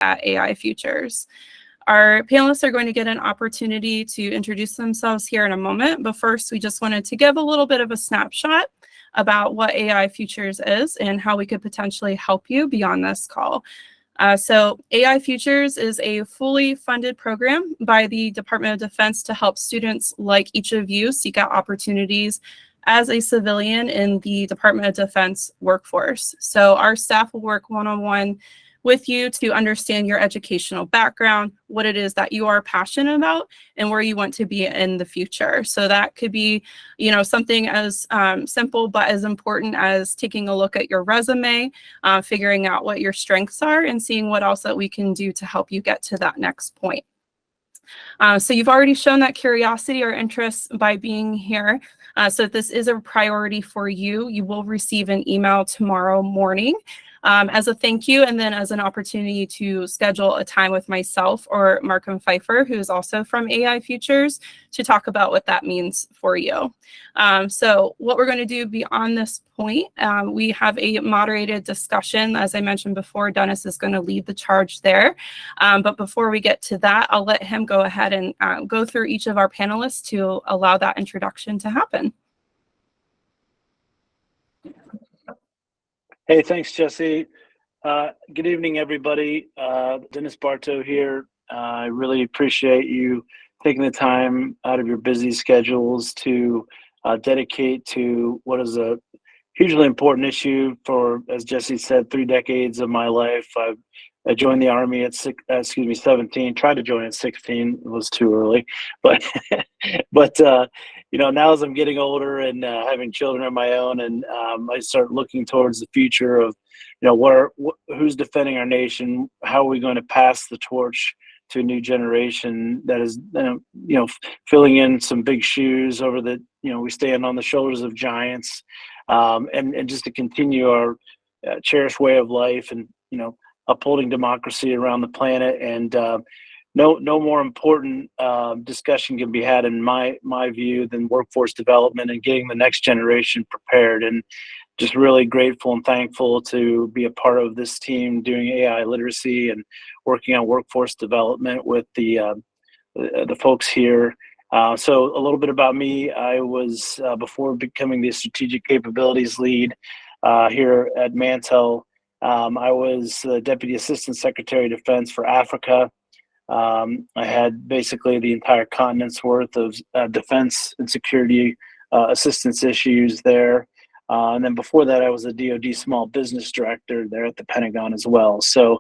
at AI Futures. Our panelists are going to get an opportunity to introduce themselves here in a moment, but first we just wanted to give a little bit of a snapshot about what AI Futures is and how we could potentially help you beyond this call. So AI Futures is a fully funded program by the Department of Defense to help students like each of you seek out opportunities as a civilian in the Department of Defense workforce. So our staff will work one-on-one with you to understand your educational background, what it is that you are passionate about, and where you want to be in the future. So that could be, something as simple but as important as taking a look at your resume, figuring out what your strengths are, and seeing what else that we can do to help you get to that next point. So you've already shown that curiosity or interest by being here. So if this is a priority for you, you will receive an email tomorrow morning as a thank you, and then as an opportunity to schedule a time with myself or Markham Pfeiffer, who is also from AI Futures, to talk about what that means for you. So what we're going to do beyond this point, we have a moderated discussion. As I mentioned before, Dennis is going to lead the charge there. But before we get to that, I'll let him go ahead and go through each of our panelists to allow that introduction to happen. Hey, thanks, Jesse. Good evening, everybody. Dennis Bartow here. I really appreciate you taking the time out of your busy schedules to dedicate to what is a hugely important issue for, as Jesse said, 3 decades of my life. I joined the Army at 17, tried to join at 16, it was too early. But, now as I'm getting older and having children of my own, and I start looking towards the future of, who's defending our nation, how are we going to pass the torch to a new generation that is, filling in some big shoes over the, we stand on the shoulders of giants, and just to continue our cherished way of life and, upholding democracy around the planet. And no more important discussion can be had in my view than workforce development and getting the next generation prepared. And just really grateful and thankful to be a part of this team doing AI literacy and working on workforce development with the folks here. So a little bit about me. I was, before becoming the strategic capabilities lead here at Mantel, I was the Deputy Assistant Secretary of Defense for Africa. I had basically the entire continent's worth of defense and security assistance issues there. And then before that, I was a DoD Small Business Director there at the Pentagon as well. So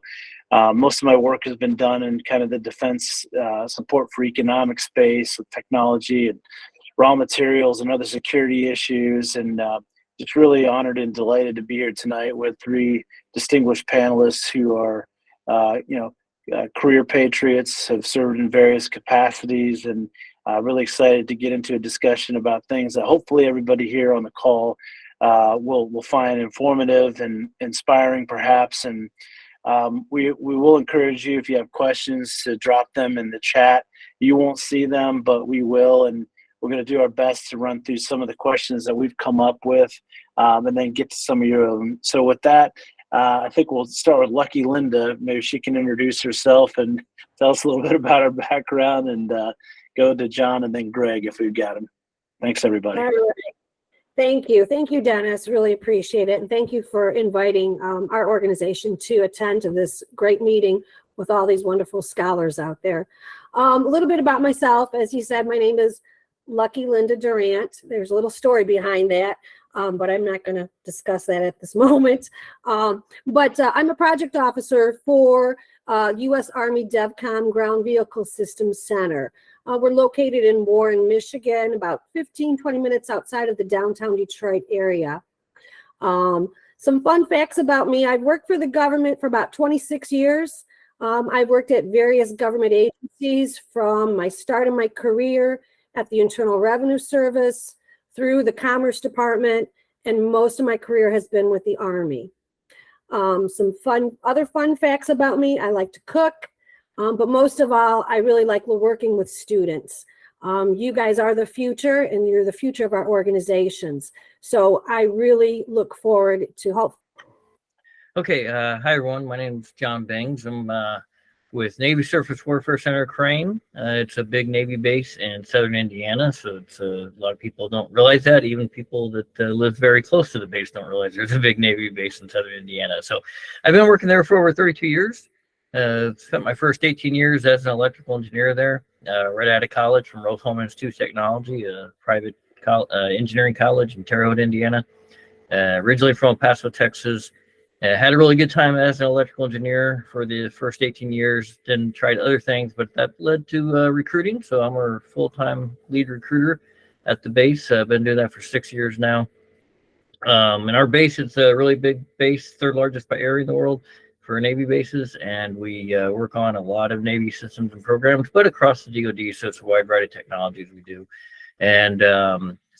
most of my work has been done in kind of the defense support for economic space, with technology and raw materials and other security issues. And just really honored and delighted to be here tonight with 3 distinguished panelists who are, career patriots, have served in various capacities, and really excited to get into a discussion about things that hopefully everybody here on the call will find informative and inspiring, perhaps. And we will encourage you, if you have questions, to drop them in the chat. You won't see them, but we will, and we're going to do our best to run through some of the questions that we've come up with, and then get to some of your own. So with that, I think we'll start with Lucky Linda. Maybe she can introduce herself and tell us a little bit about her background, and go to John and then Greg if we've got him. Thanks, everybody. All right. Thank you. Thank you, Dennis. Really appreciate it. And thank you for inviting our organization to attend to this great meeting with all these wonderful scholars out there. A little bit about myself. As you said, my name is Lucky Linda Durant. There's a little story behind that, but I'm not going to discuss that at this moment. But I'm a project officer for US Army Devcom Ground Vehicle Systems Center. We're located in Warren, Michigan, about 15, 20 minutes outside of the downtown Detroit area. Some fun facts about me. I've worked for the government for about 26 years. I've worked at various government agencies from my start of my career at the Internal Revenue Service through the Commerce Department, and most of my career has been with the Army. Some other fun facts about me. I like to cook, but most of all, I really like working with students. You guys are the future, and you're the future of our organizations. So I really look forward to help. Okay, hi everyone. My name is John Bings. I'm with Navy Surface Warfare Center Crane. It's a big Navy base in southern Indiana, so it's a lot of people don't realize that. Even people that live very close to the base don't realize there's a big Navy base in southern Indiana. So I've been working there for over 32 years. Spent my first 18 years as an electrical engineer there, right out of college from Rose-Hulman Institute of Technology, a private engineering college in Terre Haute, Indiana. Originally from El Paso, Texas. Had a really good time as an electrical engineer for the first 18 years, then tried other things, but that led to recruiting. So I'm a full-time lead recruiter at the base. I've been doing that for 6 years now. And our base is a really big base, third largest by area in the world for Navy bases. And we work on a lot of Navy systems and programs, but across the DoD. So it's a wide variety of technologies we do. And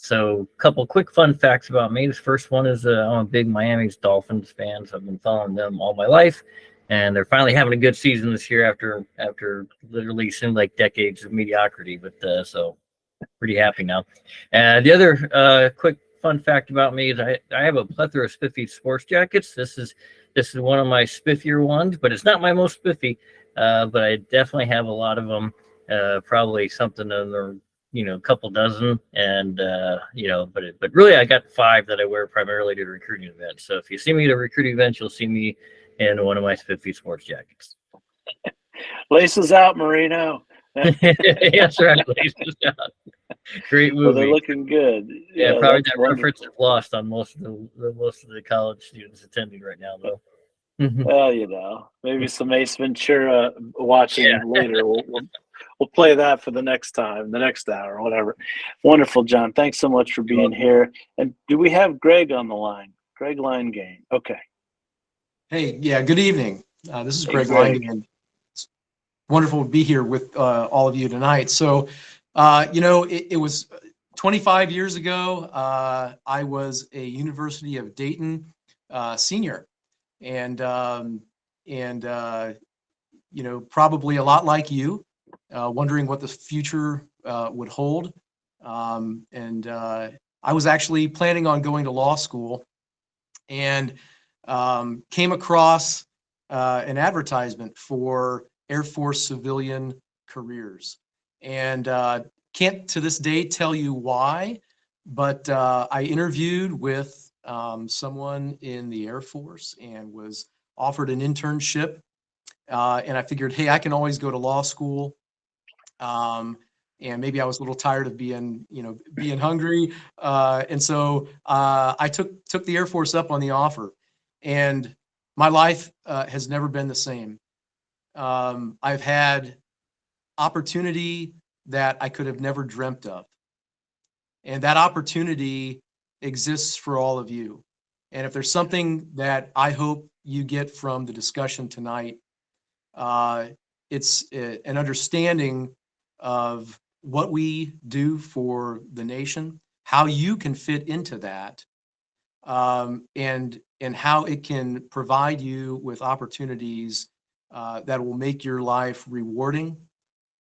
so a couple quick fun facts about me. This first one is I'm a big Miami Dolphins fan, so I've been following them all my life, and they're finally having a good season this year after literally seemed like decades of mediocrity. But so pretty happy now. The other quick fun fact about me is I have a plethora of spiffy sports jackets. This is one of my spiffier ones, but it's not my most spiffy. But I definitely have a lot of them. Probably something in the a couple dozen, and but really I got 5 that I wear primarily to recruiting events. So if you see me at a recruiting event, you'll see me in one of my spiffy sports jackets. Laces out, Marino. That's right, laces out. Great movie. Well, they're looking good. Yeah, probably that reference is lost on most of the college students attending right now, though. Well, maybe some Ace Ventura watching later. We'll play that for the next time, the next hour, whatever. Wonderful, John. Thanks so much for being here. And do we have Greg on the line? Greg Linegang. Okay. Hey, yeah, good evening. This is Greg Linegang. It's wonderful to be here with all of you tonight. So, it was 25 years ago. I was a University of Dayton senior, and probably a lot like you. Wondering what the future would hold. I was actually planning on going to law school, and came across an advertisement for Air Force civilian careers. And can't to this day tell you why, but I interviewed with someone in the Air Force and was offered an internship. And I figured, hey, I can always go to law school. And maybe I was a little tired of being hungry. And so I took the Air Force up on the offer, and my life has never been the same. I've had opportunity that I could have never dreamt of. And that opportunity exists for all of you. And if there's something that I hope you get from the discussion tonight, it's an understanding of what we do for the nation, how you can fit into that, and how it can provide you with opportunities that will make your life rewarding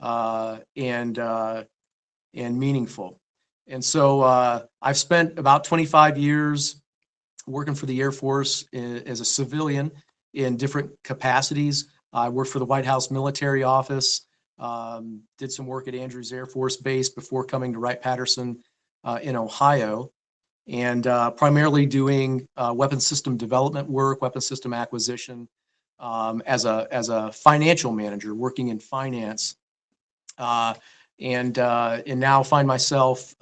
and meaningful. And so I've spent about 25 years working for the Air Force as a civilian in different capacities. I worked for the White House Military Office. Did some work at Andrews Air Force Base before coming to Wright-Patterson in Ohio, and primarily doing weapon system development work, weapon system acquisition, as a financial manager working in finance, and now find myself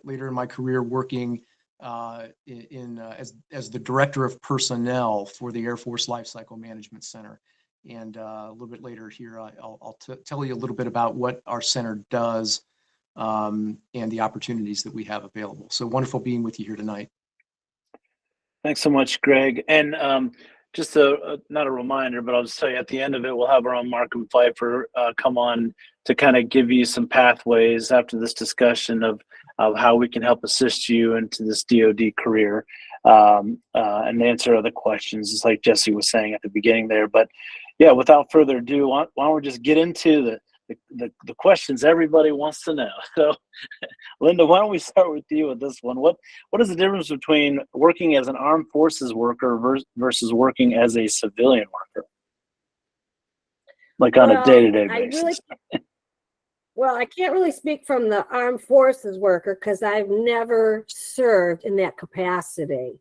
later in my career working as the director of personnel for the Air Force Lifecycle Management Center. And a little bit later here, I'll tell you a little bit about what our center does and the opportunities that we have available. So wonderful being with you here tonight. Thanks so much, Greg. And just not a reminder, but I'll just tell you at the end of it, we'll have our own Markham Pfeiffer come on to kind of give you some pathways after this discussion of how we can help assist you into this DoD career and answer other questions, just like Jesse was saying at the beginning there. But yeah, without further ado, why don't we just get into the questions everybody wants to know. So, Linda, why don't we start with you with this one? What is the difference between working as an armed forces worker versus working as a civilian worker? like on a day-to-day I basis? Well, I can't really speak from the armed forces worker because I've never served in that capacity.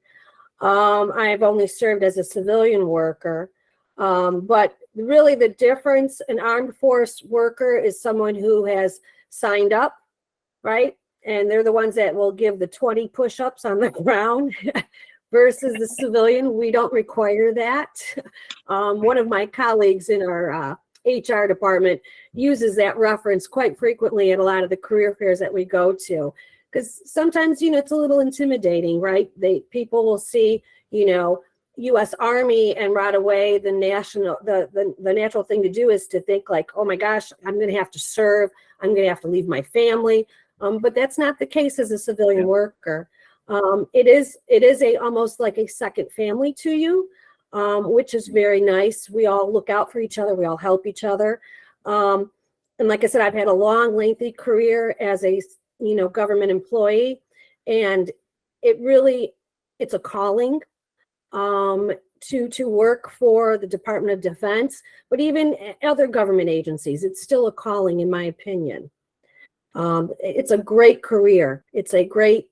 I've only served as a civilian worker. But really the difference, an armed force worker is someone who has signed up, right? And they're the ones that will give the 20 push-ups on the ground versus the civilian. We don't require that. One of my colleagues in our HR department uses that reference quite frequently at a lot of the career fairs that we go to, because sometimes, it's a little intimidating, right? People will see, US Army, and right away the natural thing to do is to think like, oh my gosh, I'm going to have to serve. I'm going to have to leave my family. But that's not the case as a civilian worker. It is almost like a second family to you. Which is very nice. We all look out for each other. We all help each other. And like I said, I've had a long, lengthy career as a, government employee, and it's a calling to work for the Department of Defense, but even other government agencies. It's still a calling, in my opinion. It's a great career. It's a great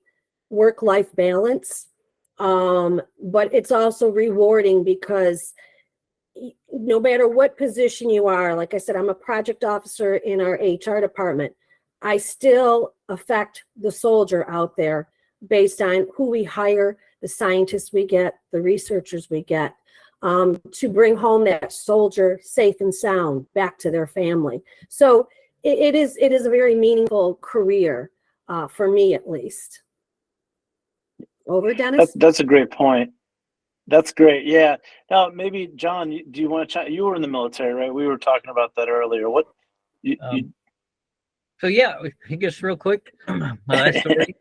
work-life balance. But it's also rewarding because no matter what position you are, like I said, I'm a project officer in our HR department. I still affect the soldier out there based on who we hire, the scientists we get, the researchers we get, to bring home that soldier safe and sound back to their family. So it is a very meaningful career, for me at least. Over, Dennis? That's a great point. That's great. Yeah. Now, maybe John, do you want to chat? You were in the military, right? We were talking about that earlier. So yeah, I guess real quick, my life story.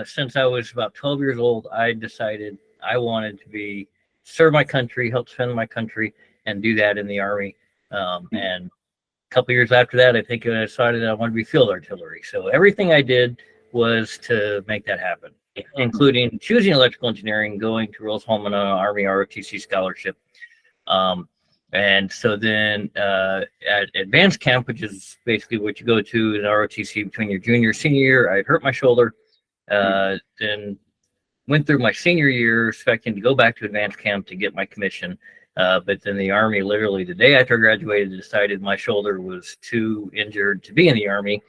Since I was about 12 years old, I decided I wanted to serve my country, help defend my country, and do that in the Army. And a couple years after that, I think I decided I wanted to be field artillery. So everything I did was to make that happen, including choosing electrical engineering, going to Rose-Hulman on an Army ROTC scholarship. And so then at advanced camp, which is basically what you go to in ROTC between your junior and senior year, I hurt my shoulder. Then went through my senior year expecting to go back to advanced camp to get my commission. But then the Army, literally the day after I graduated, decided my shoulder was too injured to be in the Army.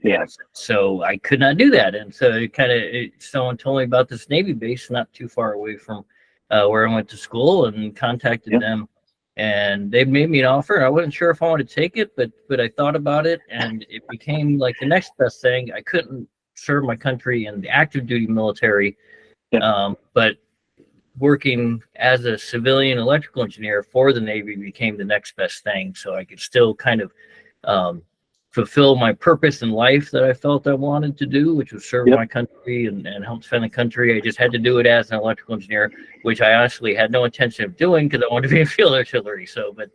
Yes. So I could not do that. And so someone told me about this Navy base not too far away from where I went to school, and contacted them, and they made me an offer. I wasn't sure if I wanted to take it, but I thought about it, and it became like the next best thing. I couldn't serve my country in the active duty military, but working as a civilian electrical engineer for the Navy became the next best thing. So I could still kind of fulfill my purpose in life that I felt I wanted to do, which was serve my country and help defend the country. I just had to do it as an electrical engineer, which I honestly had no intention of doing because I wanted to be in field artillery. So, but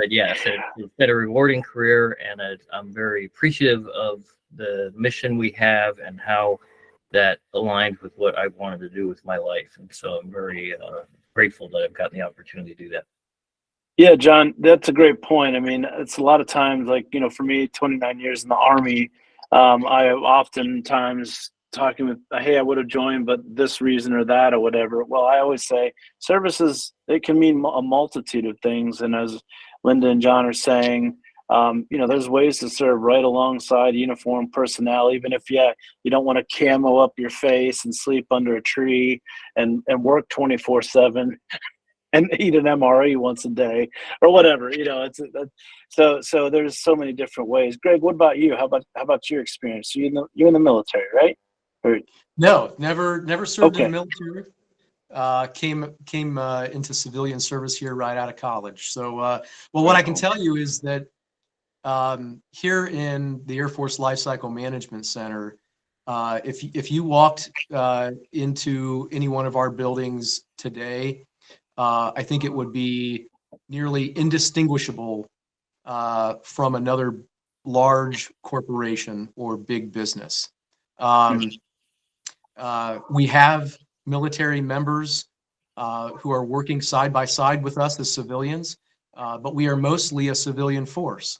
yeah, so it's been a rewarding career, and I'm very appreciative of the mission we have and how that aligns with what I wanted to do with my life. And so I'm very grateful that I've gotten the opportunity to do that. Yeah, John, that's a great point. I mean, it's a lot of times, like, for me, 29 years in the Army, I oftentimes talking with, hey, I would have joined, but this reason or that or whatever. Well, I always say services, they can mean a multitude of things. And as Linda and John are saying, there's ways to serve right alongside uniformed personnel, even if, you don't want to camo up your face and sleep under a tree and work 24/7. And eat an MRE once a day or whatever, so there's so many different ways. Greg, what about you? How about your experience? So you're in the military, right? No, never served in the military. Came into civilian service here right out of college. So, what I can tell you is that here in the Air Force Life Cycle Management Center, if you walked into any one of our buildings today, I think it would be nearly indistinguishable from another large corporation or big business. We have military members who are working side by side with us as civilians. but we are mostly a civilian force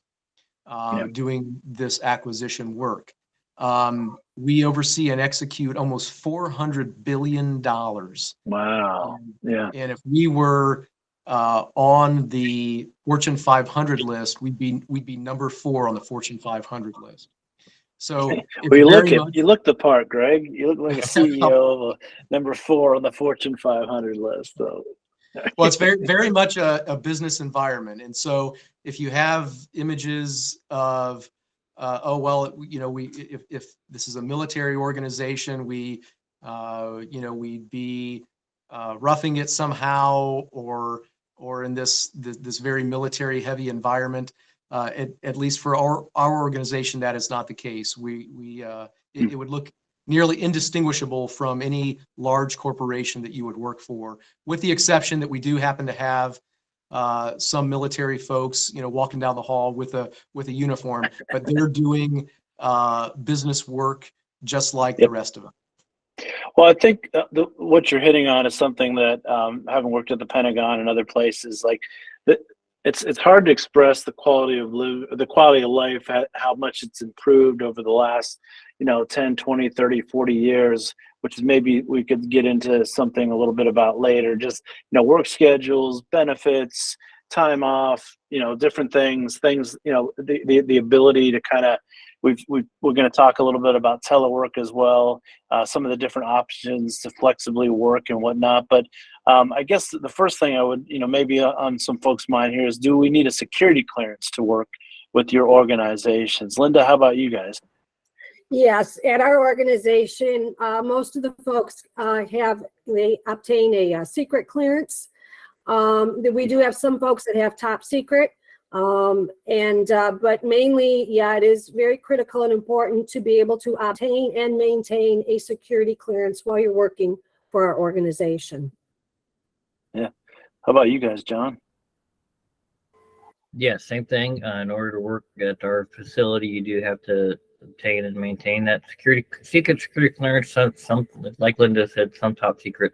Yeah. doing this acquisition work. We oversee and execute almost $400 billion. Wow. Yeah. And if we were on the Fortune 500 list, we'd be number 4 on the Fortune 500 list. So Well, you look the part, Greg. You look like a CEO of a number 4 on the Fortune 500 list. So. Well, it's very much a business environment, and so if you have images of, if this is a military organization, we'd be roughing it somehow, or in this very military heavy environment. At least for our organization, that is not the case. It would look nearly indistinguishable from any large corporation that you would work for, with the exception that we do happen to have some military folks, walking down the hall with a uniform, but they're doing business work just like the rest of them. Well, I think what you're hitting on is something that, having worked at the Pentagon and other places, like it's hard to express the quality of life, how much it's improved over the last 10, 20, 30, 40 years, which is maybe we could get into something a little bit about later. Just, work schedules, benefits, time off, different things, the ability to kind of, we're going to talk a little bit about telework as well, some of the different options to flexibly work and whatnot. But I guess the first thing I would, maybe on some folks' mind here is, do we need a security clearance to work with your organizations? Linda, how about you guys? Yes, at our organization, most of the folks they obtain a secret clearance. We do have some folks that have top secret, but mainly, it is very critical and important to be able to obtain and maintain a security clearance while you're working for our organization. Yeah. How about you guys, John? Yeah, same thing. In order to work at our facility, you do have to obtain and maintain that secret security clearance. Some, like Linda said, some top secret.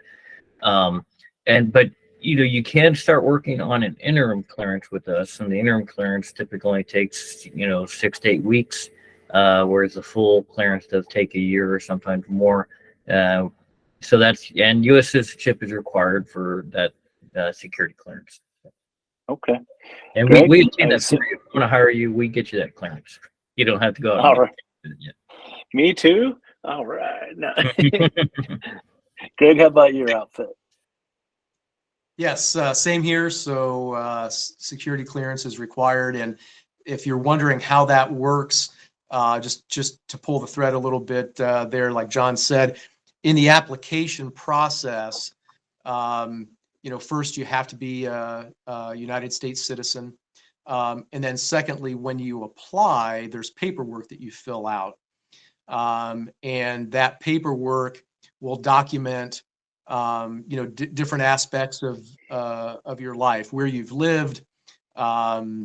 But you can start working on an interim clearance with us, and the interim clearance typically only takes 6 to 8 weeks, whereas the full clearance does take a year or sometimes more. So and U.S. citizenship is required for that security clearance. Okay. And Greg, we obtain that for you. If we want to hire you, we get you that clearance. You don't have to go out. All right. Me too? All right. No. Greg, how about your outfit? Yes, same here. So security clearance is required. And if you're wondering how that works, just to pull the thread a little bit there, like John said, in the application process, first you have to be a United States citizen. And then secondly, when you apply, there's paperwork that you fill out. And that paperwork will document, different aspects of your life, where you've lived, the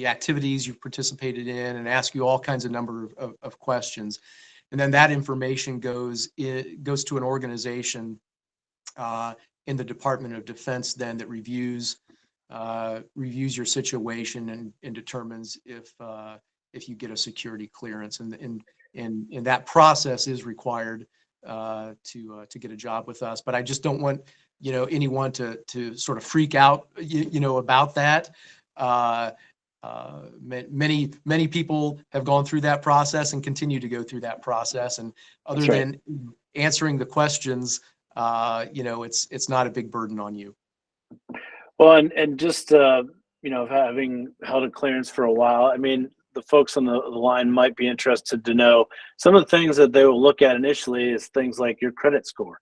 activities you've participated in, and ask you all kinds of number of questions. And then that information goes to an organization in the Department of Defense then that reviews your situation and determines if you get a security clearance, and that process is required to get a job with us. But I just don't want anyone to sort of freak out about that. Many people have gone through that process and continue to go through that process, and other than answering the questions, it's not a big burden on you. Well, and just having held a clearance for a while, I mean, the folks on the line might be interested to know some of the things that they will look at initially is things like your credit score.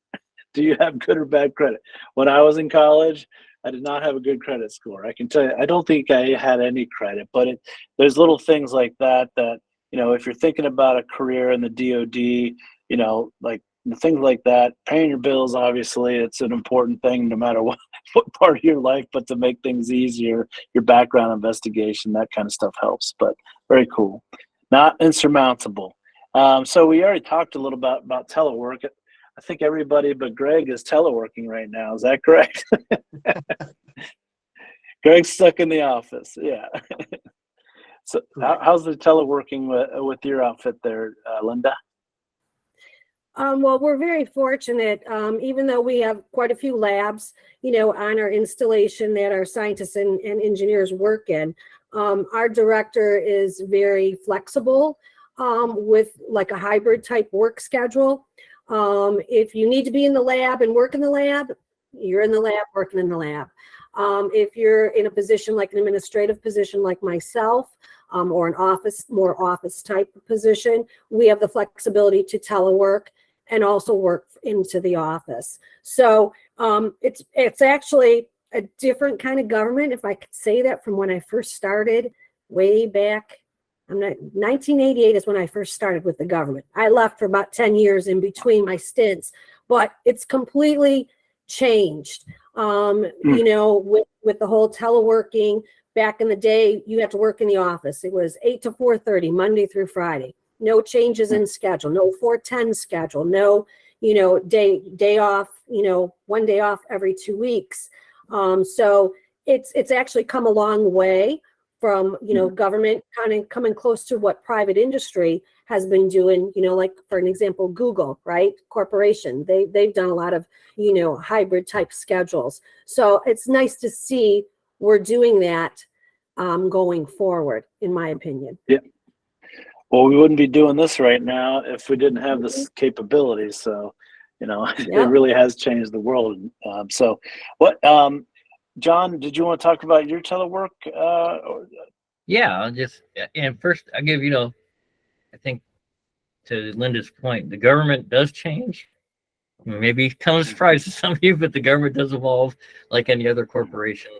Do you have good or bad credit? When I was in college, I did not have a good credit score. I can tell you, I don't think I had any credit, but there's little things like that, if you're thinking about a career in the DOD, like things like that, paying your bills, obviously, it's an important thing no matter what part of your life, but to make things easier, your background investigation, that kind of stuff helps. But very cool. Not insurmountable. So we already talked a little about telework. I think everybody but Greg is teleworking right now. Is that correct? Greg's stuck in the office. Yeah. So how's the teleworking with your outfit there, Linda? Well, we're very fortunate, even though we have quite a few labs, on our installation that our scientists and engineers work in. Our director is very flexible with like a hybrid type work schedule. If you need to be in the lab and work in the lab, you're in the lab working in the lab. If you're in a position like an administrative position like myself, or an more office type of position, we have the flexibility to telework and also work into the office. So it's actually a different kind of government, if I could say that, from when I first started way back. 1988 is when I first started with the government. I left for about 10 years in between my stints, but it's completely changed. With the whole teleworking. Back in the day, you had to work in the office. It was 8 to 4:30, Monday through Friday. No changes in schedule, no 410 schedule, no, day off, 1 day off every 2 weeks. So it's actually come a long way from, government kind of coming close to what private industry has been doing, like for an example, Google, right? Corporation, they've done a lot of, hybrid type schedules. So it's nice to see we're doing that going forward, in my opinion. Yeah. Well, we wouldn't be doing this right now if we didn't have this capability. So, it really has changed the world. So what, John, did you want to talk about your telework? Yeah, and first I give, I think to Linda's point, the government does change. Maybe kind of surprise to some of you, but the government does evolve like any other corporation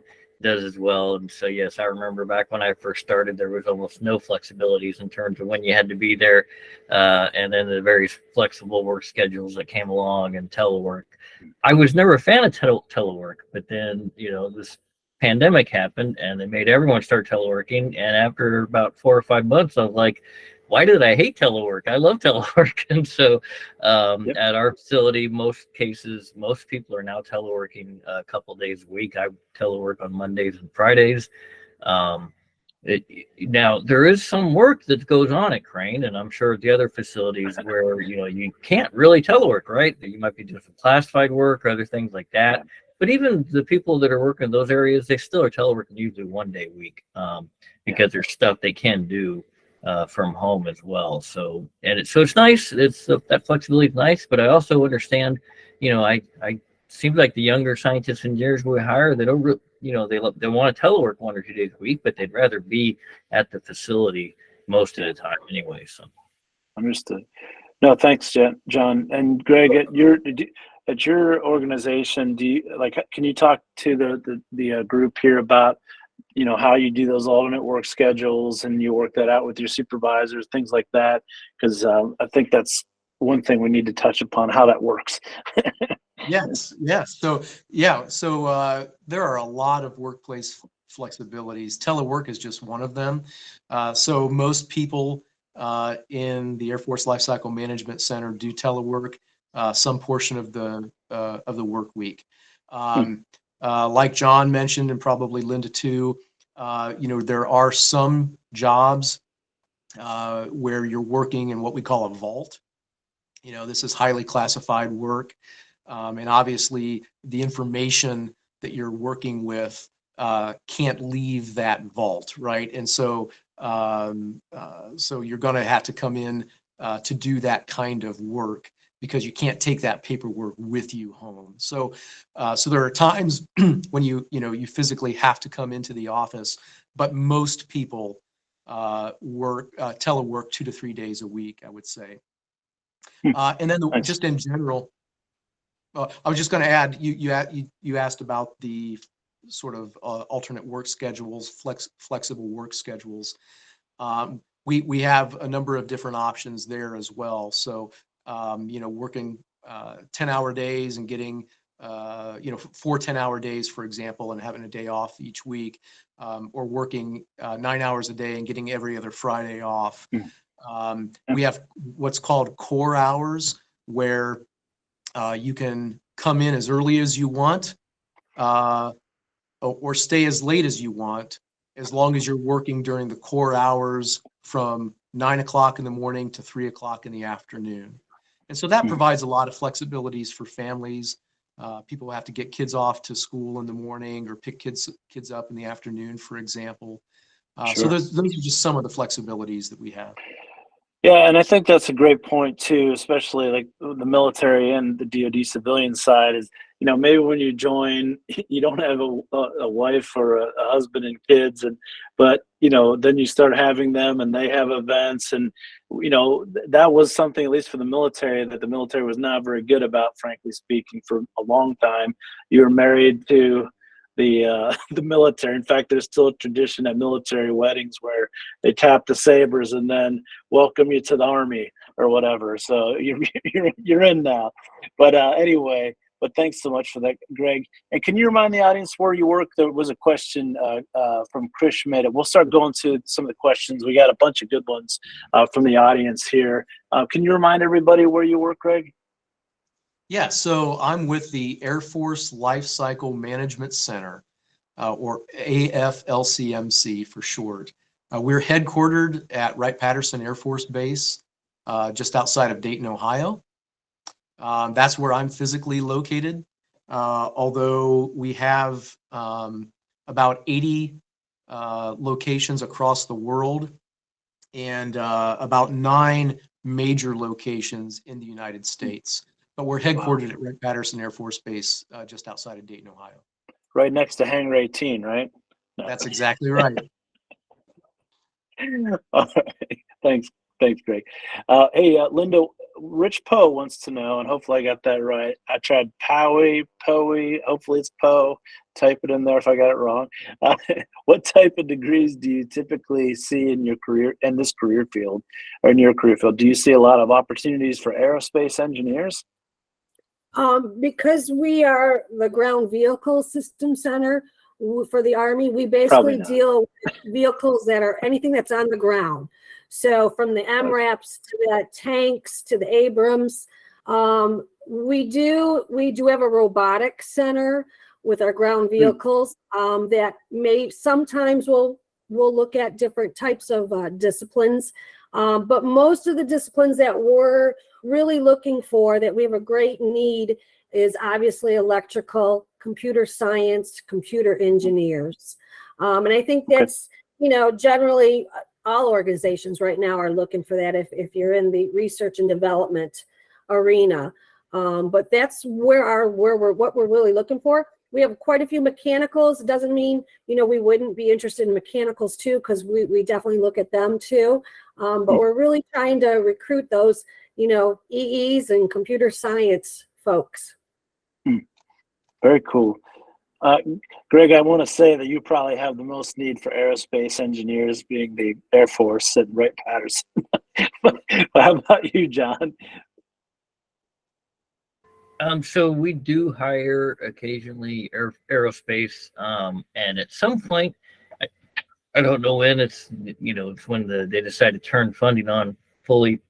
does as well. And so, yes, I remember back when I first started, there was almost no flexibilities in terms of when you had to be there. And then the various flexible work schedules that came along and telework. I was never a fan of telework, but then, this pandemic happened and they made everyone start teleworking. And after about 4 or 5 months, I was like, why did I hate telework? I love telework. And so at our facility, most people are now teleworking a couple of days a week. I telework on Mondays and Fridays. Now, there is some work that goes on at Crane, and I'm sure at the other facilities where, you can't really telework, right? You might be doing some classified work or other things like that. But even the people that are working in those areas, they still are teleworking usually 1 day a week because there's stuff they can do from home as well. So it's nice. That flexibility is nice, but I also understand, I seems like the younger scientists and engineers we hire, they don't really, they want to telework 1 or 2 days a week, but they'd rather be at the facility most of the time anyway. So Understood. No, thanks, John. And Greg, at your organization, can you talk to the group here about how you do those alternate work schedules and you work that out with your supervisors, things like that? Because I think that's one thing we need to touch upon, how that works. Yes. So there are a lot of workplace flexibilities. Telework is just one of them. So most people in the Air Force Lifecycle Management Center do telework some portion of the work week. Like John mentioned, and probably Linda too, there are some jobs where you're working in what we call a vault. This is highly classified work. And obviously the information that you're working with can't leave that vault, right? And so you're going to have to come in to do that kind of work because you can't take that paperwork with you home. So there are times when you physically have to come into the office, but most people telework 2 to 3 days a week, I would say. And then just in general, I was just going to add, you asked about the sort of alternate work schedules, flexible work schedules. We have a number of different options there as well. So, working 10-hour days and getting, 4 10-hour days, for example, and having a day off each week, or working 9 hours a day and getting every other Friday off. We have what's called core hours, where you can come in as early as you want, or stay as late as you want, as long as you're working during the core hours from 9 o'clock in the morning to 3 o'clock in the afternoon. And so that provides a lot of flexibilities for families. People have to get kids off to school in the morning or pick kids up in the afternoon, for example. So those are just some of the flexibilities that we have. Yeah, and I think that's a great point too, especially like the military and the DoD civilian side is, maybe when you join, you don't have a wife or a husband and kids, but then you start having them and they have events, and that was something, at least for the military, that the military was not very good about, frankly speaking, for a long time. You were married to the military. In fact, there's still a tradition at military weddings where they tap the sabers and then welcome you to the Army or whatever. So you're in now. But anyway, but thanks so much for that, Greg. And can you remind the audience where you work? There was a question from Chris Schmidt. We'll start going to some of the questions. We got a bunch of good ones from the audience here. Can you remind everybody where you work, Greg? Yeah, so I'm with the Air Force Life Cycle Management Center, or AFLCMC for short. We're headquartered at Wright-Patt Air Force Base, just outside of Dayton, Ohio. That's where I'm physically located, although we have about 80 locations across the world and about 9 major locations in the United States. But we're headquartered at Wright-Patt Air Force Base, just outside of Dayton, Ohio. Right next to Hangar 18, right? No. That's exactly right. All right. Thanks, Greg. Hey, Linda, Rich Poe wants to know, and hopefully I got that right. I tried Poe, hopefully it's Poe. Type it in there if I got it wrong. What type of degrees do you typically see in your career, in this career field, or in your career field? Do you see a lot of opportunities for aerospace engineers? Because we are the ground vehicle system center for the Army, we basically deal with vehicles that are anything that's on the ground. So from the MRAPs to the tanks to the Abrams, we do have a robotics center with our ground vehicles that may sometimes we'll look at different types of disciplines. But most of the disciplines that we're really looking for, that we have a great need, is obviously electrical, computer science, computer engineers. And I think that's, generally all organizations right now are looking for that if you're in the research and development arena. But that's what we're really looking for. We have quite a few mechanicals. It doesn't mean, we wouldn't be interested in mechanicals too, because we definitely look at them too. But we're really trying to recruit those, EEs and computer science folks. Very cool. Greg, I want to say that you probably have the most need for aerospace engineers, being the Air Force and Wright-Patt. But how about you, John? So we do hire occasionally aerospace, and at some point, I don't know when, it's when they decide to turn funding on fully,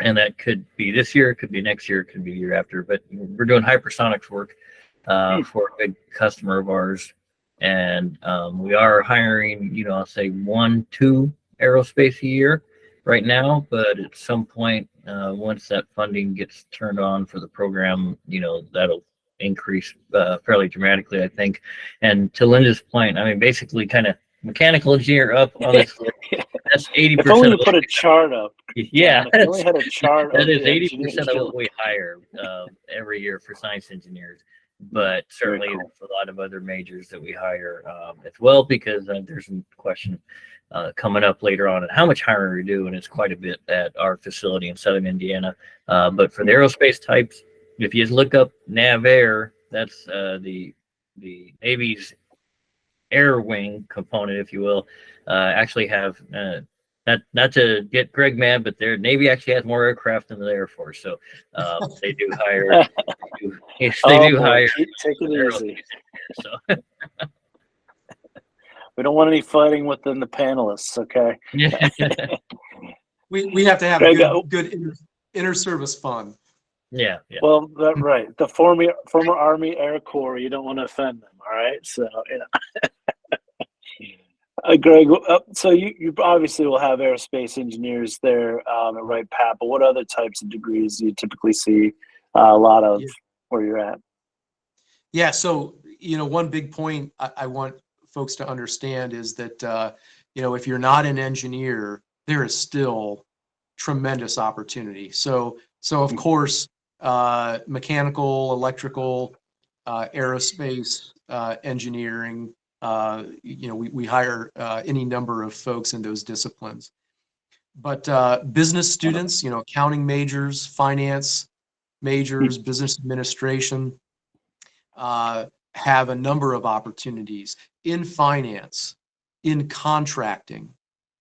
and that could be this year, it could be next year, it could be the year after. But we're doing hypersonics work for a big customer of ours, and we are hiring, I'll say 1-2 aerospace a year right now. But at some point, once that funding gets turned on for the program, that'll increase fairly dramatically, I think. And to Linda's point, I mean, basically kind of mechanical engineer up on this list. That's 80%. If only you put a chart up. Yeah, if only had a chart. That is 80% of what we hire every year for science engineers. But certainly a lot of other majors that we hire as well, because there's some question coming up later on and how much hiring we do, and it's quite a bit at our facility in Southern Indiana. But for the aerospace types, if you look up NavAir, that's the Navy's air wing component, if you will, actually have not to get Greg mad, but their Navy actually has more aircraft than the Air Force, so they do hire. Hire. Take it easy. So. We don't want any fighting within the panelists, okay? We have to have a good inter-service fun. Yeah. Well, that's right. The former Army Air Corps, you don't want to offend them, All right. So, Greg, so you obviously will have aerospace engineers there at Wright-Patt, but what other types of degrees do you typically see a lot of where you're at? Yeah. So, one big point I want folks to understand is that, if you're not an engineer, there is still tremendous opportunity. So of course, mechanical, electrical, aerospace, engineering, we hire any number of folks in those disciplines. But business students, accounting majors, finance majors, business administration, have a number of opportunities in finance, in contracting,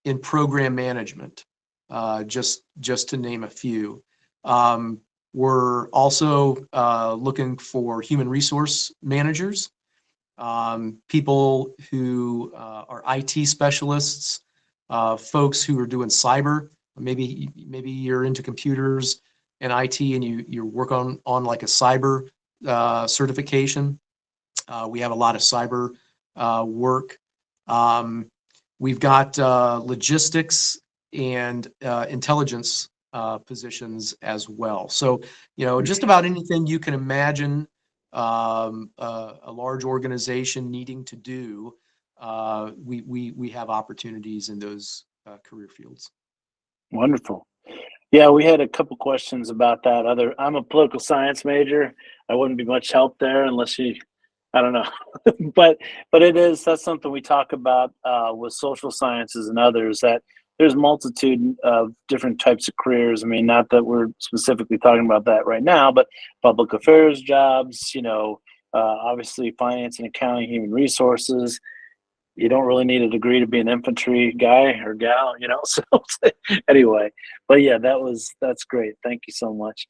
in program management, just to name a few. We're also looking for human resource managers, people who are IT specialists, folks who are doing cyber. Maybe you're into computers and IT and you work on like a cyber certification. We have a lot of cyber work. We've got logistics and intelligence positions as well. So, just about anything you can imagine a large organization needing to do, we have opportunities in those career fields. Wonderful. Yeah, we had a couple questions about that. I'm a political science major. I wouldn't be much help there unless I don't know, but that's something we talk about with social sciences and others, that there's multitude of different types of careers. I mean, not that we're specifically talking about that right now, but public affairs jobs, obviously finance and accounting, human resources. You don't really need a degree to be an infantry guy or gal, so anyway, but yeah, that's great. Thank you so much.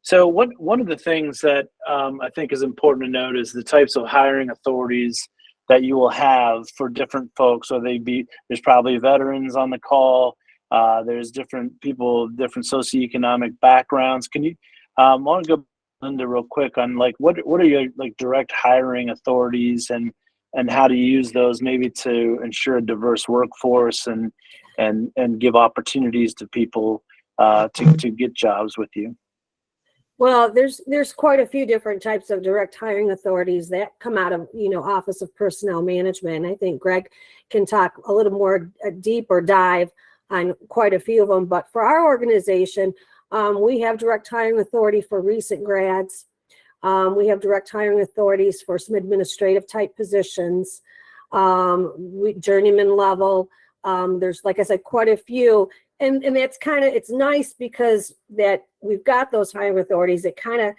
So one of the things that I think is important to note is the types of hiring authorities that you will have for different folks. So there's probably veterans on the call. There's different people, different socioeconomic backgrounds. Can you, I want to go, Linda, real quick on what are your direct hiring authorities and how to use those maybe to ensure a diverse workforce and give opportunities to people to get jobs with you? Well, there's quite a few different types of direct hiring authorities that come out of, Office of Personnel Management. And I think Greg can talk a little more deeper dive on quite a few of them. But for our organization, we have direct hiring authority for recent grads. We have direct hiring authorities for some administrative type positions, journeyman level. There's, like I said, quite a few. And that's it's nice because that we've got those hiring authorities. It kind of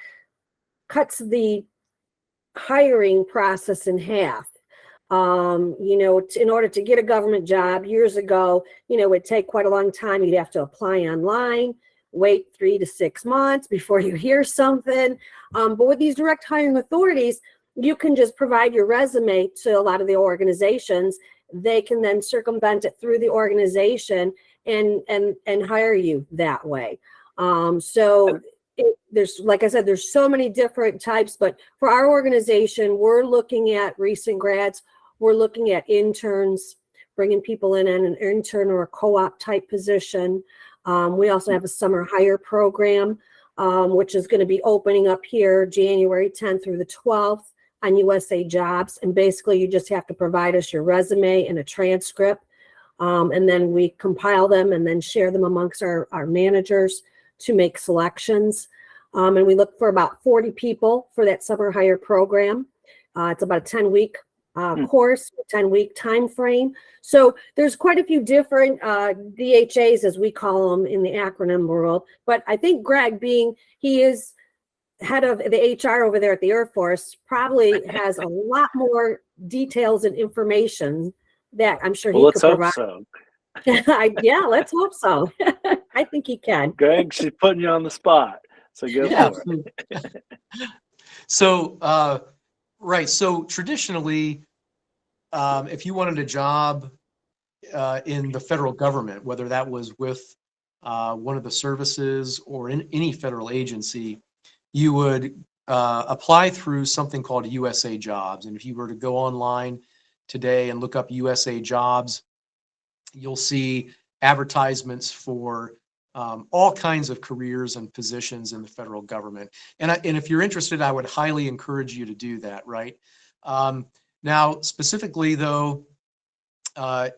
cuts the hiring process in half. In order to get a government job years ago, it would take quite a long time. You'd have to apply online, wait 3 to 6 months before you hear something. But with these direct hiring authorities, you can just provide your resume to a lot of the organizations. They can then circumvent it through the organization and hire you that way. There's, like I said, there's so many different types, but for our organization, we're looking at recent grads. We're looking at interns, bringing people in an intern or a co-op type position. We also have a summer hire program, which is going to be opening up here January 10th through the 12th on USA Jobs. And basically, you just have to provide us your resume and a transcript. And then we compile them and then share them amongst our managers to make selections. And we look for about 40 people for that summer hire program. It's about a 10-week course, 10-week time frame. So there's quite a few different DHAs, as we call them in the acronym world. But I think Greg, he is head of the HR over there at the Air Force, probably has a lot more details and information that I'm sure he could provide. So. Yeah, let's hope so. I think he can. Greg, she's putting you on the spot. So go for it. So, right. So traditionally, if you wanted a job in the federal government, whether that was with one of the services or in any federal agency, you would apply through something called USA Jobs. And if you were to go online today and look up USA Jobs, you'll see advertisements for all kinds of careers and positions in the federal government. And if you're interested, I would highly encourage you to do that, right? Now, specifically though,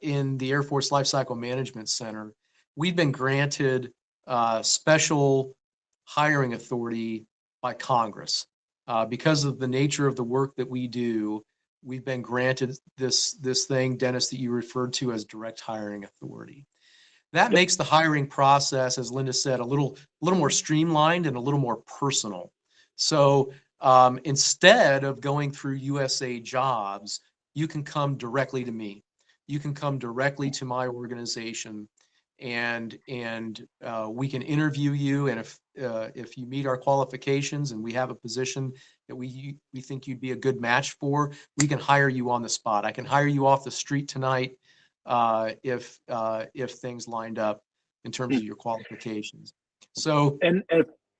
in the Air Force Lifecycle Management Center, we've been granted special hiring authority by Congress. Because of the nature of the work that we do, we've been granted this thing, Dennis, that you referred to as direct hiring authority. That makes the hiring process, as Linda said, a little more streamlined and a little more personal. So instead of going through USA Jobs, you can come directly to me. You can come directly to my organization, and we can interview you. And if you meet our qualifications and we have a position that we think you'd be a good match for, we can hire you on the spot. I can hire you off the street tonight if things lined up in terms of your qualifications. So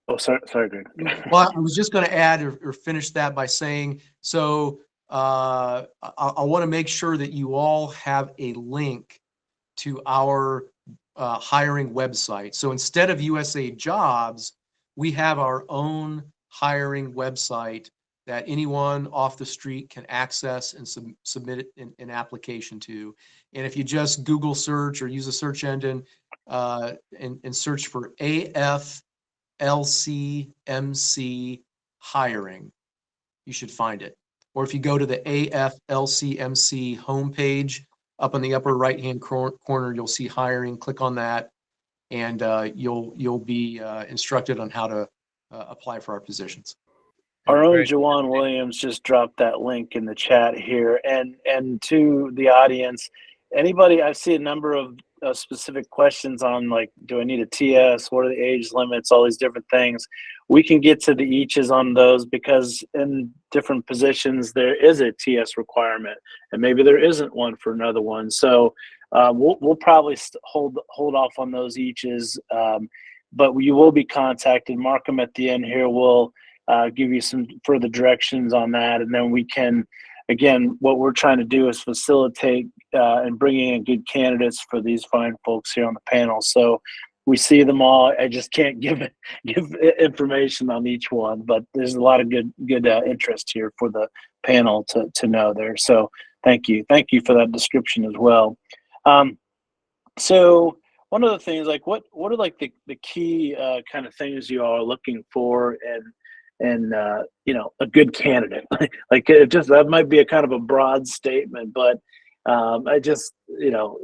oh, sorry, Greg. Well, I was just going to add or finish that by saying, so I want to make sure that you all have a link to our hiring website. So instead of USA Jobs, we have our own hiring website that anyone off the street can access and submit an application to. And if you just Google search or use a search engine and search for AFLCMC hiring, you should find it. Or if you go to the AFLCMC homepage, up in the upper right-hand corner, you'll see hiring. Click on that, and you'll be instructed on how to apply for our positions. Our own Jawan Williams just dropped that link in the chat here, and to the audience, anybody, I see a number of specific questions on, like, do I need a TS? What are the age limits? All these different things. We can get to the eaches on those, because in different positions there is a TS requirement, and maybe there isn't one for another one. So we'll probably hold off on those eaches, but you will be contacted. Markham at the end here will give you some further directions on that, and then we can. Again, what we're trying to do is facilitate and bringing in good candidates for these fine folks here on the panel. So we see them all. I just can't give information on each one, but there's a lot of good interest here for the panel to know there. So thank you for that description as well. So one of the things, like, what are like the key kind of things you all are looking for and you know, a good candidate? Like, it just, that might be a kind of a broad statement, but I just, you know,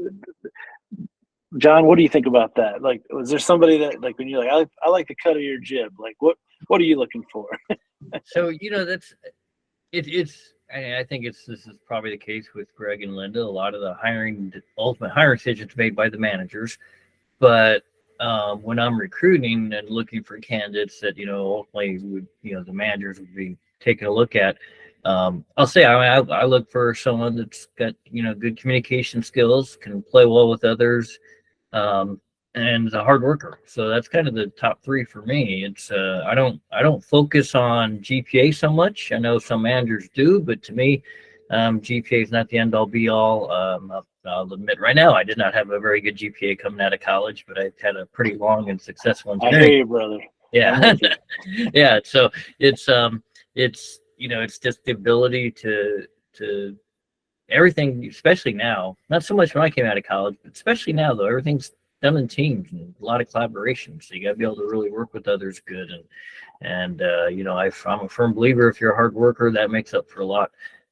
John, what do you think about that? Like, was there somebody that, like, when you're like, I like the cut of your jib, like, what are you looking for? So, you know, that's I think this is probably the case with Greg and Linda. A lot of the ultimate hiring decisions made by the managers, but when I'm recruiting and looking for candidates that, you know, ultimately would, you know, the managers would be taking a look at, I'll say I look for someone that's got, you know, good communication skills, can play well with others, and is a hard worker. So that's kind of the top three for me. It's I don't focus on GPA so much. I know some managers do, but to me, GPA is not the end all be all. I'll admit right now I did not have a very good GPA coming out of college, but I had a pretty long and successful engineering. I hear you, brother. Yeah. Yeah. So it's you know, it's just the ability to everything, especially now, not so much when I came out of college, but especially now though, everything's done in teams and a lot of collaboration. So you got to be able to really work with others good. And you know, I'm a firm believer, if you're a hard worker, that makes up for a lot.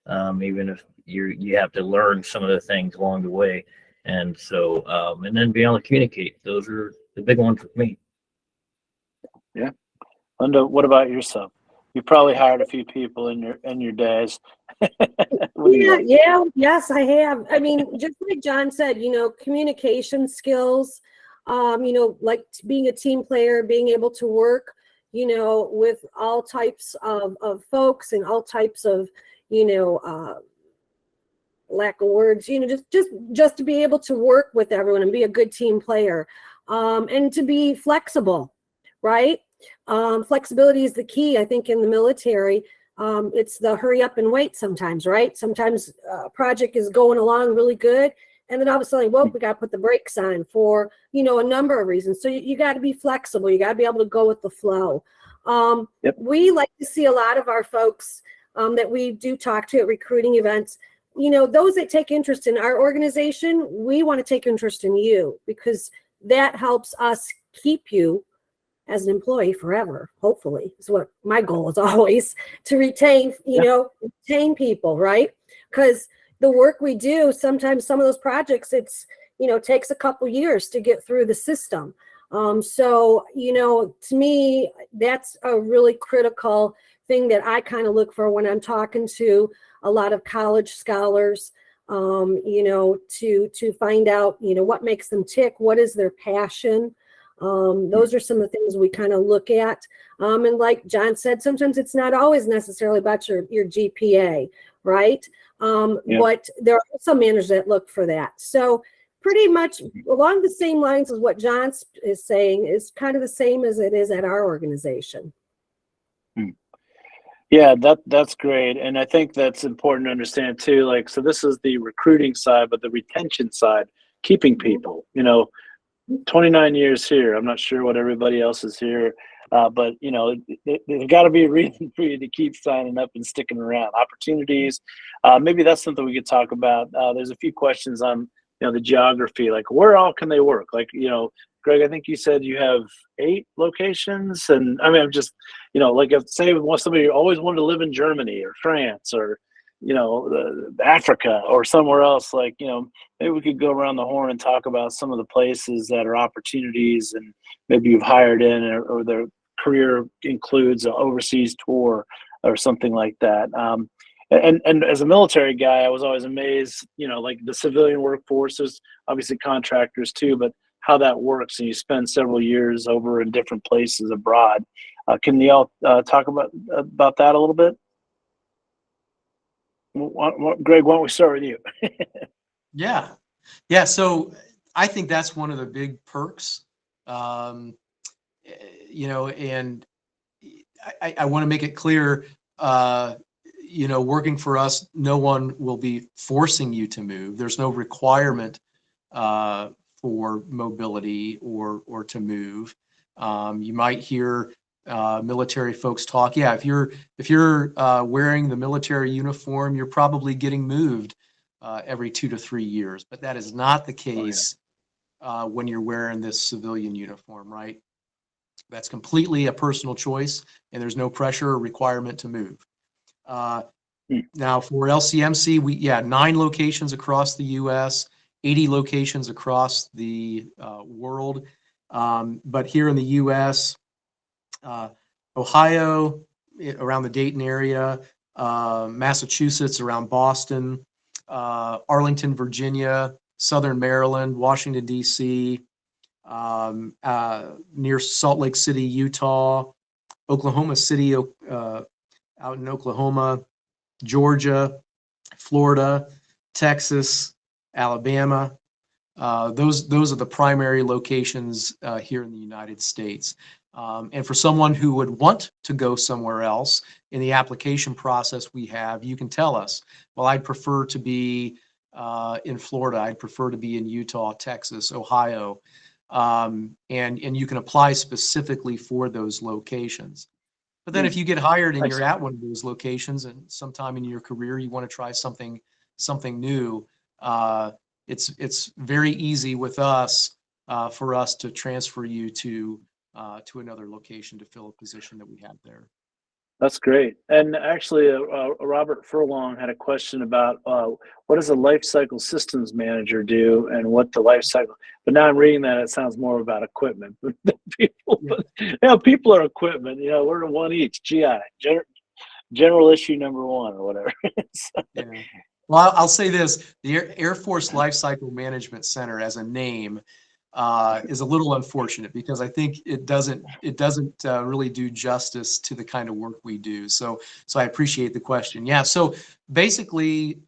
Even if you have to learn some of the things along the way. And so, and then being able to communicate, those are the big ones with me. Yeah. Linda, what about yourself? You probably hired a few people in your days. Yes, I have. I mean, just like John said, you know, communication skills, you know, like being a team player, being able to work, you know, with all types of folks and all types of, you know, lack of words, you know, just to be able to work with everyone and be a good team player, and to be flexible, right? Flexibility is the key, I think, in the military. It's the hurry up and wait sometimes, right? Sometimes a project is going along really good, and then all of a sudden, whoa, we got to put the brakes on for, you know, a number of reasons. So you got to be flexible. You got to be able to go with the flow. We like to see a lot of our folks that we do talk to at recruiting events, you know, those that take interest in our organization, we want to take interest in you, because that helps us keep you as an employee forever, hopefully, is what my goal is always, to retain, retain people, right? Because the work we do, sometimes some of those projects, it's, you know, takes a couple years to get through the system. So, you know, to me, that's a really critical thing that I kind of look for when I'm talking to a lot of college scholars, you know, to find out, you know, what makes them tick, what is their passion. Those are some of the things we kind of look at. And like John said, sometimes it's not always necessarily about your GPA, right? But there are some managers that look for that. So pretty much along the same lines as what John is saying is kind of the same as it is at our organization. Yeah, that's great. And I think that's important to understand too. Like, so this is the recruiting side, but the retention side, keeping people, you know, 29 years here. I'm not sure what everybody else is here, but you know, there's got to be a reason for you to keep signing up and sticking around. Opportunities, maybe that's something we could talk about. There's a few questions on, you know, the geography, like where all can they work? Like, you know, Greg, I think you said you have 8 locations, and I mean, I'm just, you know, like if say somebody always wanted to live in Germany or France or, you know, Africa or somewhere else, like, you know, maybe we could go around the horn and talk about some of the places that are opportunities, and maybe you've hired in, or their career includes an overseas tour or something like that. And as a military guy, I was always amazed, you know, like the civilian workforce is obviously contractors too, but how that works, and you spend several years over in different places abroad. Can you all talk about that a little bit? Greg, why don't we start with you? Yeah. So I think that's one of the big perks, you know, and I want to make it clear, you know, working for us, no one will be forcing you to move. There's no requirement for mobility or to move. You might hear military folks talk. Yeah, if you're wearing the military uniform, you're probably getting moved every 2 to 3 years. But that is not the case when you're wearing this civilian uniform, right? That's completely a personal choice, and there's no pressure or requirement to move. Now for LCMC, 9 locations across the U.S., 80 locations across the world. But here in the U.S., Ohio, around the Dayton area, Massachusetts, around Boston, Arlington, Virginia, Southern Maryland, Washington, D.C., near Salt Lake City, Utah, Oklahoma City, out in Oklahoma, Georgia, Florida, Texas, Alabama. Those are the primary locations here in the United States. And for someone who would want to go somewhere else, in the application process we have, you can tell us, well, I'd prefer to be in Florida, I'd prefer to be in Utah, Texas, Ohio, and you can apply specifically for those locations. But then if you get hired and you're at one of those locations, and sometime in your career you want to try something new, it's very easy with us for us to transfer you to another location to fill a position that we have there. That's great. And actually, Robert Furlong had a question about what does a life cycle systems manager do, and what the life cycle. But now I'm reading that, it sounds more about equipment. People are equipment. You know, we're one each. GI, general issue number 1 or whatever. Yeah. Well, I'll say this: the Air Force Life Cycle Management Center, as a name, is a little unfortunate, because I think it doesn't really do justice to the kind of work we do. So I appreciate the question. Yeah. So basically,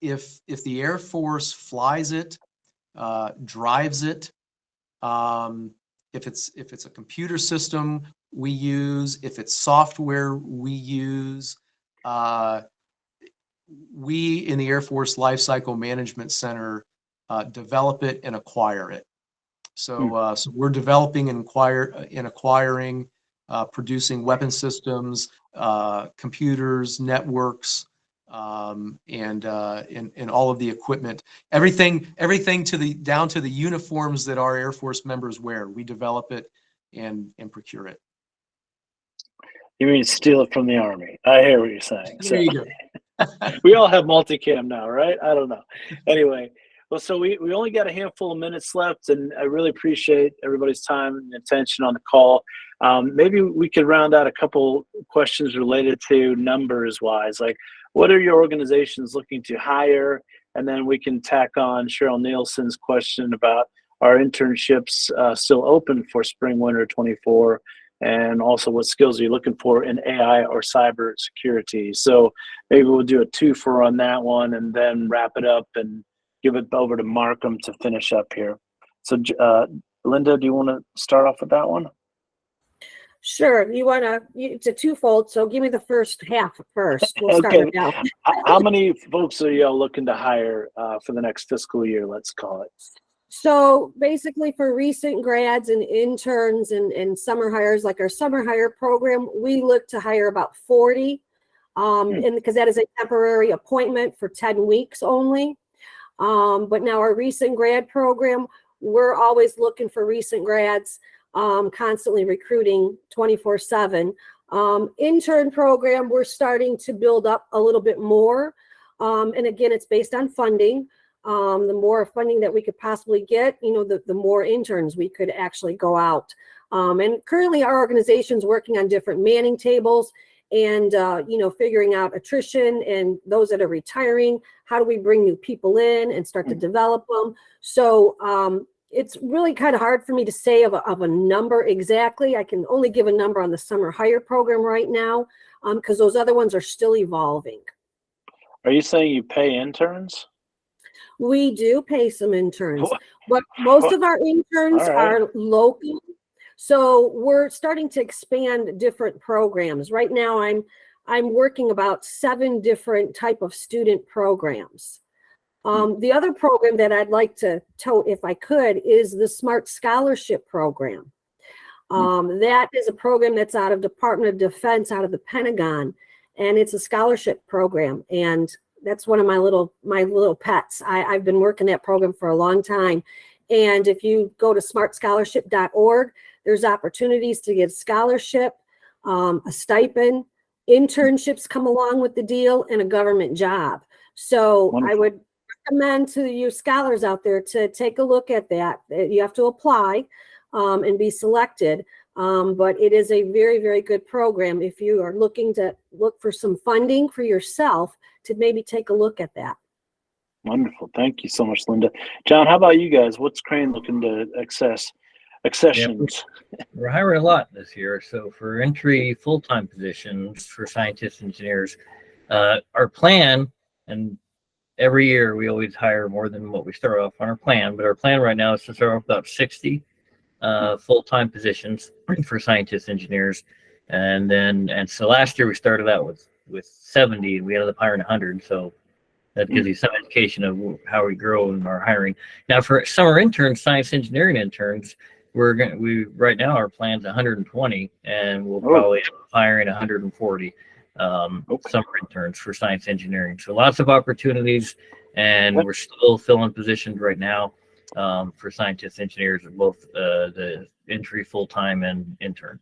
if the Air Force flies it, drives it, if it's a computer system we use, if it's software we use, we in the Air Force Lifecycle Management Center develop it and acquire it. So, so we're developing and acquiring, producing weapon systems, computers, networks, and all of the equipment. Everything down to the uniforms that our Air Force members wear. We develop it and procure it. You mean steal it from the Army? I hear what you're saying. There you go. We all have multicam now, right? I don't know. Anyway, well, so we only got a handful of minutes left, and I really appreciate everybody's time and attention on the call. Maybe we could round out a couple questions related to numbers-wise, like what are your organizations looking to hire? And then we can tack on Cheryl Nielsen's question about are internships still open for spring, winter 24? And also what skills are you looking for in AI or cyber security? So maybe we'll do a twofer on that one and then wrap it up and give it over to Markham to finish up here. So Linda, do you want to start off with that one? Sure. It's a twofold, so give me the first half first. We'll start Okay. with that. How many folks are y'all looking to hire for the next fiscal year, let's call it? So basically for recent grads and interns and summer hires, like our summer hire program, we look to hire about 40. And because that is a temporary appointment for 10 weeks only. But now our recent grad program, we're always looking for recent grads, constantly recruiting 24/7. Intern program, we're starting to build up a little bit more. And again, it's based on funding. The more funding that we could possibly get, the more interns we could actually go out. And currently our organization's working on different manning tables and, figuring out attrition and those that are retiring. How do we bring new people in and start to develop them? So it's really kind of hard for me to say of a number exactly. I can only give a number on the summer hire program right now because those other ones are still evolving. Are you saying you pay interns? We do pay some interns, but most of our interns are local. So we're starting to expand different programs. Right now, I'm working about 7 different type of student programs. The other program that I'd like to tote, if I could, is the Smart Scholarship Program. That is a program that's out of Department of Defense, out of the Pentagon, and it's a scholarship program. And that's one of my little pets. I've been working that program for a long time. And if you go to smartscholarship.org, there's opportunities to get a scholarship, a stipend, internships come along with the deal, and a government job. So wonderful. I would recommend to you scholars out there to take a look at that. You have to apply and be selected. But it is a very, very good program if you are looking to look for some funding for yourself to maybe take a look at that. Wonderful. Thank you so much, Linda. John, how about you guys? What's Crane looking to accessions? Yep. We're hiring a lot this year. So for entry full-time positions for scientists, engineers, our plan, and every year we always hire more than what we start off on our plan, but our plan right now is to start off about 60 full-time positions for scientists, engineers. And so last year we started out with 70 and we ended up hiring 100. So that gives you some indication of how we grow in our hiring. Now for summer interns, science engineering interns, we right now our plan's 120 and we'll probably end up hiring 140 summer interns for science engineering. So lots of opportunities, and we're still filling positions right now for scientists, engineers, both the entry, full-time, and intern.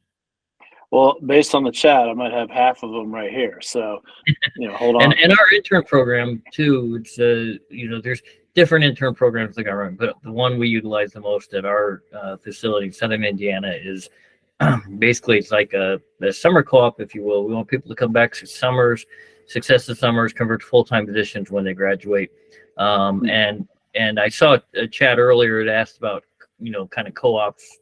Well, based on the chat, I might have half of them right here. So, hold on. And our intern program too, it's there's different intern programs like our own, but the one we utilize the most at our facility in Southern Indiana is basically it's like the summer co-op, if you will. We want people to come back to summers, successive summers, convert to full-time positions when they graduate. And I saw a chat earlier that asked about, kind of co-ops,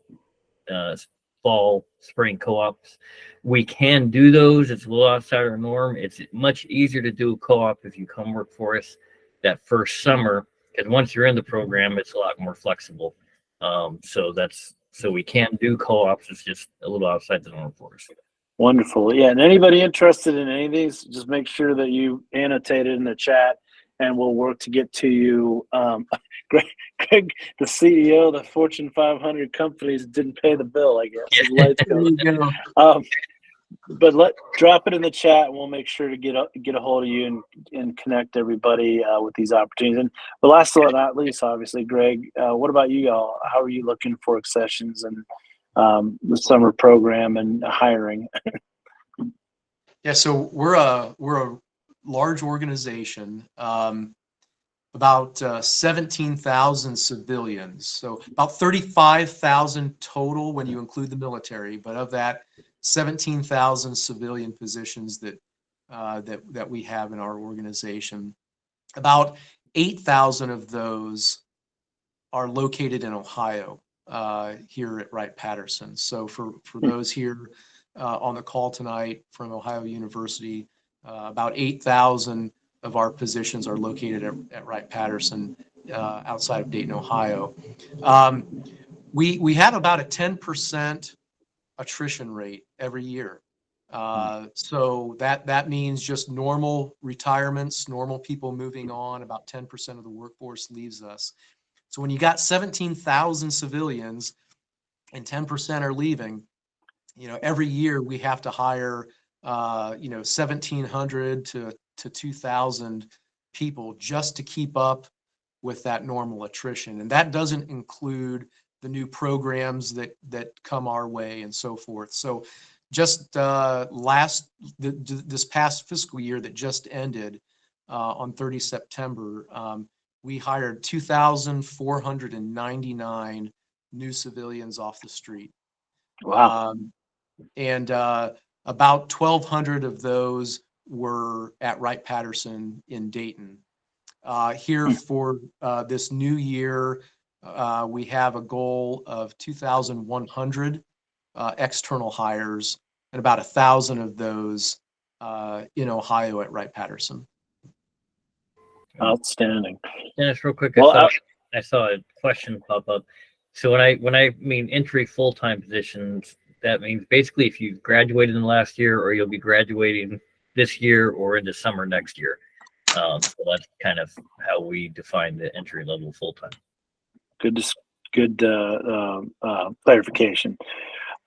fall, spring co-ops. We can do those. It's a little outside our norm. It's much easier to do a co-op if you come work for us that first summer, because once you're in the program, it's a lot more flexible. So that's So we can do co-ops. It's just a little outside the norm for us. Wonderful. Yeah. And anybody interested in any of these, just make sure that you annotate it in the chat and we'll work to get to you. Greg, the CEO of the Fortune 500 companies didn't pay the bill, I guess. His lights go. But drop it in the chat and we'll make sure to get a hold of you and connect everybody with these opportunities. But last but not least, obviously, Greg, what about you all? How are you looking for accessions and the summer program and hiring? Yeah, so we're a large organization, about 17,000 civilians, so about 35,000 total when you include the military. But of that, 17,000 civilian positions that we have in our organization, about 8,000 of those are located in Ohio, here at Wright-Patterson. So for those here on the call tonight from Ohio University, about 8,000 of our positions are located at Wright-Patterson, outside of Dayton, Ohio. We have about a 10% attrition rate every year. So that means just normal retirements, normal people moving on. About 10% of the workforce leaves us. So when you got 17,000 civilians and 10% are leaving, every year we have to hire 1,700 to 2,000 people just to keep up with that normal attrition. And that doesn't include the new programs that come our way and so forth. So just this past fiscal year that just ended on 30 September, we hired 2,499 new civilians off the street. Wow. And about 1,200 of those were at Wright-Patterson in Dayton. Here for this new year, we have a goal of 2,100 external hires, and about 1,000 of those in Ohio at Wright-Patterson. Outstanding. Dennis, real quick, Well, I saw a question pop up. So when I mean entry full-time positions, that means basically if you graduated in the last year, or you'll be graduating this year or into summer next year. So that's kind of how we define the entry level full-time. Good clarification.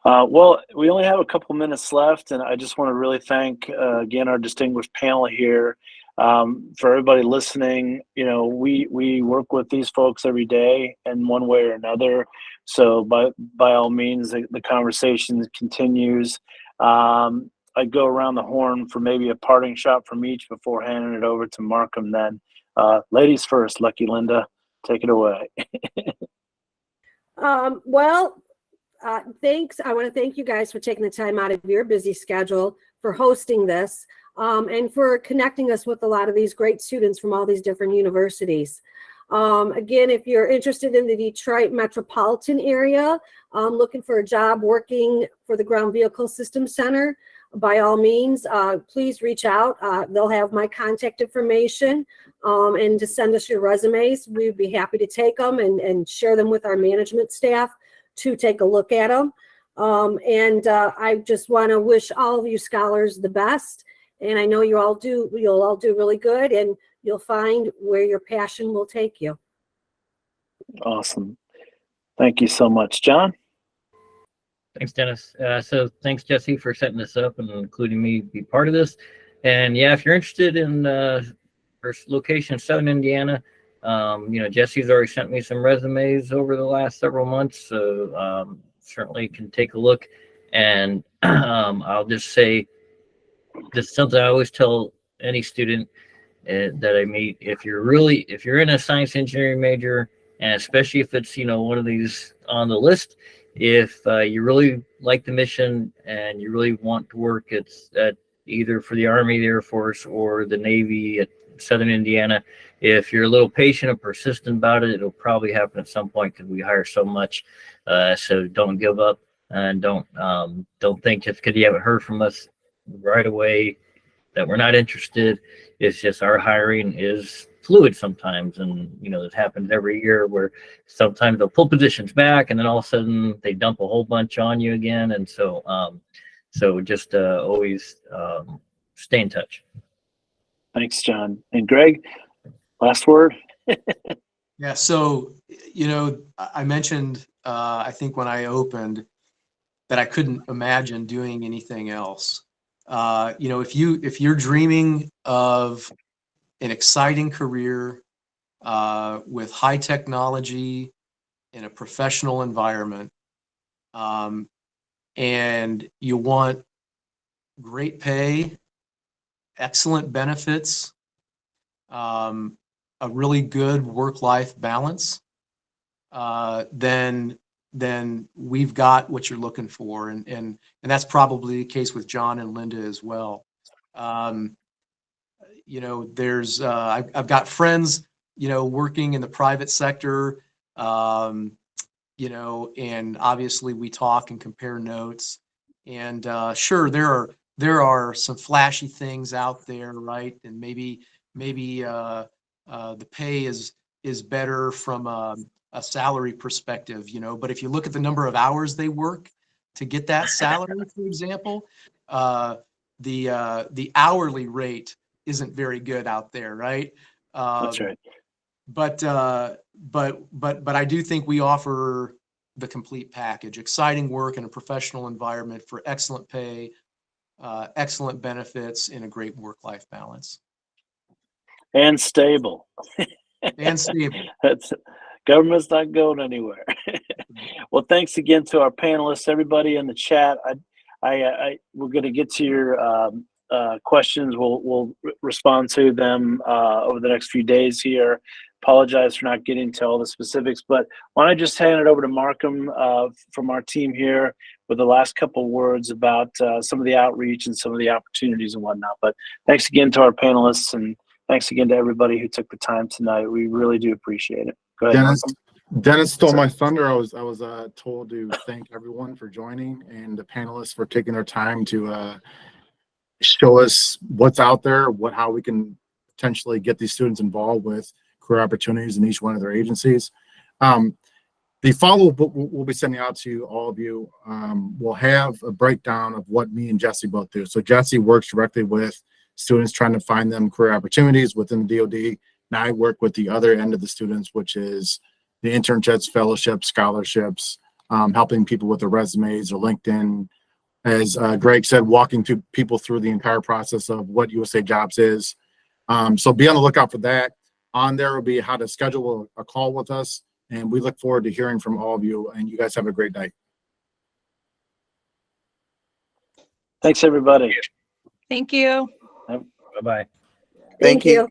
Well, we only have a couple minutes left, and I just want to really thank again our distinguished panel here. For everybody listening, we work with these folks every day in one way or another. So by all means, the conversation continues. I go around the horn for maybe a parting shot from each before handing it over to Markham. Then, ladies first. Lucky Linda, take it away. Thanks. I want to thank you guys for taking the time out of your busy schedule for hosting this, and for connecting us with a lot of these great students from all these different universities. Again, if you're interested in the Detroit metropolitan area, looking for a job working for the Ground Vehicle Systems Center, by all means, please reach out. They'll have my contact information, and to send us your resumes. We'd be happy to take them and share them with our management staff to take a look at them. I just want to wish all of you scholars the best. And I know you'll all do really good, and you'll find where your passion will take you. Awesome. Thank you so much, John. Thanks, Dennis. So thanks, Jesse, for setting this up and including me to be part of this. And yeah, if you're interested in our location in Southern Indiana, Jesse's already sent me some resumes over the last several months, so certainly can take a look. And I'll just say, this is something I always tell any student that I meet: if you're in a science engineering major, and especially if it's one of these on the list, if you really like the mission and you really want to work at either for the Army, the Air Force, or the Navy at Southern Indiana, if you're a little patient and persistent about it, it'll probably happen at some point, because we hire so much. So don't give up, and don't think just because you haven't heard from us right away that we're not interested. It's just our hiring is fluid sometimes, and this happens every year where sometimes they'll pull positions back, and then all of a sudden they dump a whole bunch on you again, and so just always stay in touch. Thanks, John. And Greg, last word. Yeah, so I mentioned I think when I opened that I couldn't imagine doing anything else. If you're dreaming of an exciting career with high technology in a professional environment, and you want great pay, excellent benefits, a really good work-life balance, then we've got what you're looking for, and that's probably the case with John and Linda as well. There's I've got friends working in the private sector, and obviously we talk and compare notes, and sure, there are some flashy things out there, right? And maybe the pay is better from a salary perspective, but if you look at the number of hours they work to get that salary, for example, the hourly rate isn't very good out there, right? That's right. But I do think we offer the complete package: exciting work in a professional environment for excellent pay, excellent benefits, and a great work-life balance. And stable. And stable. Government's not going anywhere. Well, thanks again to our panelists, everybody in the chat. We're going to get to your questions. We'll respond to them over the next few days here. Apologize for not getting to all the specifics, but why don't I just hand it over to Markham from our team here with the last couple words about some of the outreach and some of the opportunities and whatnot. But thanks again to our panelists, and thanks again to everybody who took the time tonight. We really do appreciate it. Go ahead, Dennis stole my thunder. I was told to thank everyone for joining and the panelists for taking their time to show us what's out there, how we can potentially get these students involved with career opportunities in each one of their agencies. The follow-up we'll be sending out to all of you will have a breakdown of what me and Jesse both do. So Jesse works directly with students trying to find them career opportunities within the DoD. And I work with the other end of the students, which is the internships, fellowships, scholarships, helping people with their resumes or LinkedIn. As Greg said, walking people through the entire process of what USA Jobs is. So be on the lookout for that. On there will be how to schedule a call with us. And we look forward to hearing from all of you. And you guys have a great night. Thanks, everybody. Thank you. Bye-bye. Thank you.